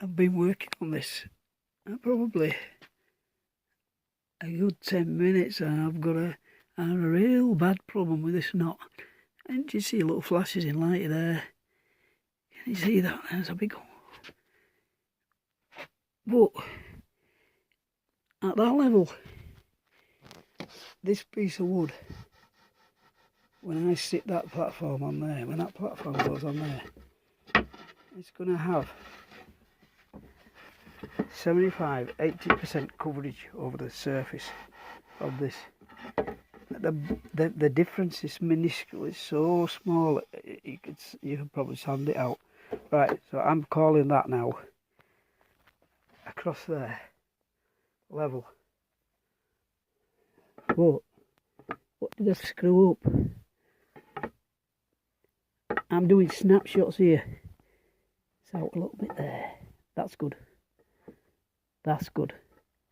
I've been working on this probably a good 10 minutes, and I've got a real bad problem with this knot. And you see little flashes in light there. Can you see that? There's a big hole. But at that level, this piece of wood, when I sit that platform on there, when that platform goes on there, it's going to have 75–80% coverage over the surface of this. The difference is minuscule. It's so small you could probably sand it out. Right, so I'm calling that now across there level. But what did I screw up? I'm doing snapshots here. It's out a little bit there. That's good. That's good.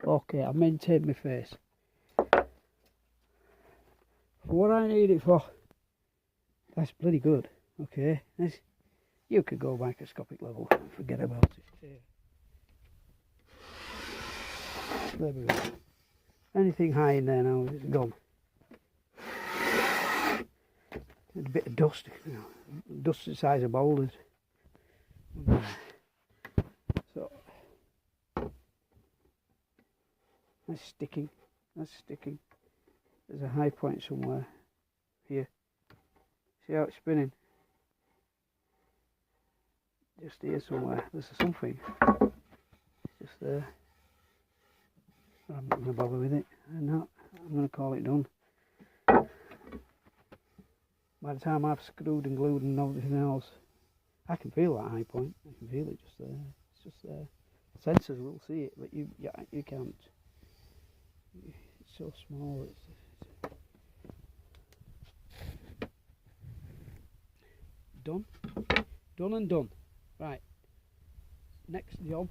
Okay, I maintained my face. For what I need it for, that's bloody good. Okay, you could go microscopic level. Forget about it. There we go. Anything high in there now is gone. There's a bit of dust, you know, dust the size of boulders. So that's sticking. That's sticking. There's a high point somewhere here. See how it's spinning? Just here somewhere. There's something. Just there. I'm not going to bother with it. I'm going to call it done. By the time I've screwed and glued and everything else, I can feel that high point. I can feel it just there. It's just there. Sensors will see it, but you can't. It's so small. It's done. Done and done. Right. Next job.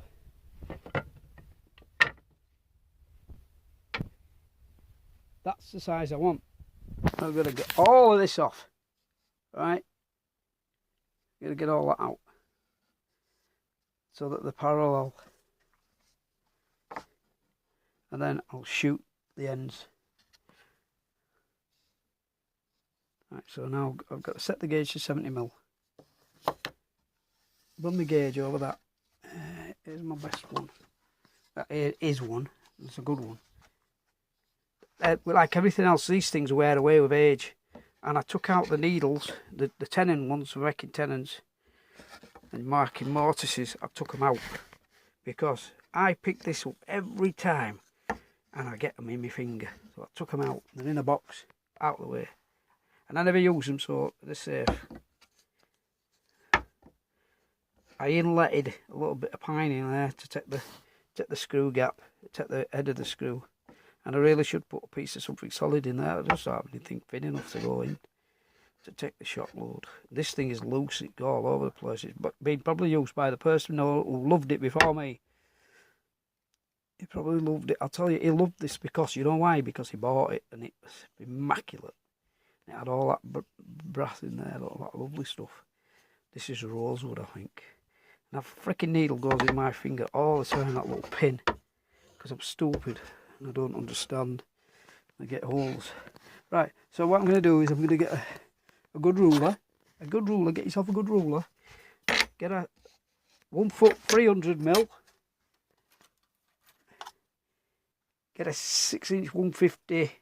That's the size I want. I'm going to get all of this off. Right. I'm going to get all that out. So that they're parallel. And then I'll shoot the ends. Right, so now I've got to set the gauge to 70mm. Run the gauge over that. Here's my best one. That is one. It's a good one. Like everything else, these things wear away with age. And I took out the needles, the tenon ones for making tenons and marking mortises. I took them out because I pick this up every time and I get them in my finger. So I took them out. They're in a box, out of the way. And I never use them, so they're safe. I inletted a little bit of pine in there to take the screw gap, take the head of the screw. And I really should put a piece of something solid in there. I just don't have anything thin enough to go in to take the shock load. This thing is loose, it goes all over the place. It's been probably used by the person who loved it before me. He probably loved it. I'll tell you, he loved this because, you know why? Because he bought it and it was immaculate. It had all that brass in there, all that lovely stuff. This is rosewood, I think. And that freaking needle goes in my finger all the time, that little pin. Because I'm stupid. I don't understand. I get holes. Right, so what I'm going to do is I'm going to get a good ruler. A good ruler, get yourself a good ruler. Get a 1 foot 300mm. Get a 6-inch 150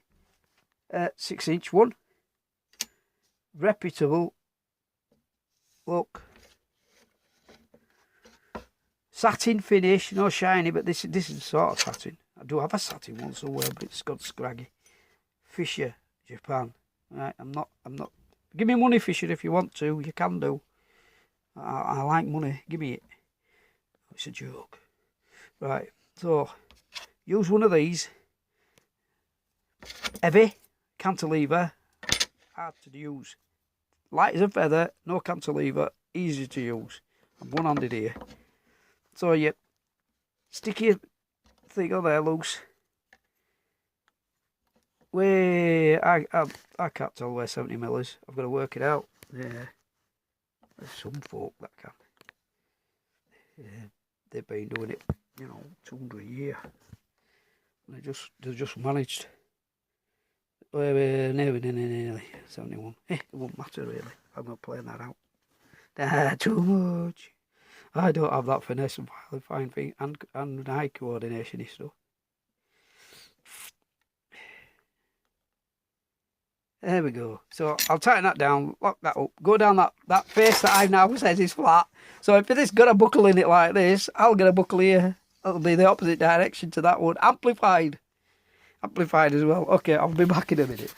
6-inch one. Reputable. Look. Satin finish, no shiny, but this is sort of satin. I do have a satin one somewhere, but it's got scraggy. Fisher, Japan. Right, I'm not. Give me money, Fisher, if you want to. You can do. I like money. Give me it. It's a joke. Right, so use one of these. Heavy, cantilever, hard to use. Light as a feather, no cantilever, easy to use. I'm one-handed here. So you stick your thing on there loose. I can't tell where 70mm is. I've got to work it out. Yeah. There's some folk that can. Yeah. they've been doing it, 200 a year. And they just managed. Nearly 71. It won't matter really. I'm not playing that out. Too much. I don't have that finesse and fine thing and eye coordination and stuff. There we go. So I'll tighten that down, lock that up, go down that face that I've now said is flat. So if it's got a buckle in it like this, I'll get a buckle here. That'll be the opposite direction to that one. Amplified as well. Okay, I'll be back in a minute.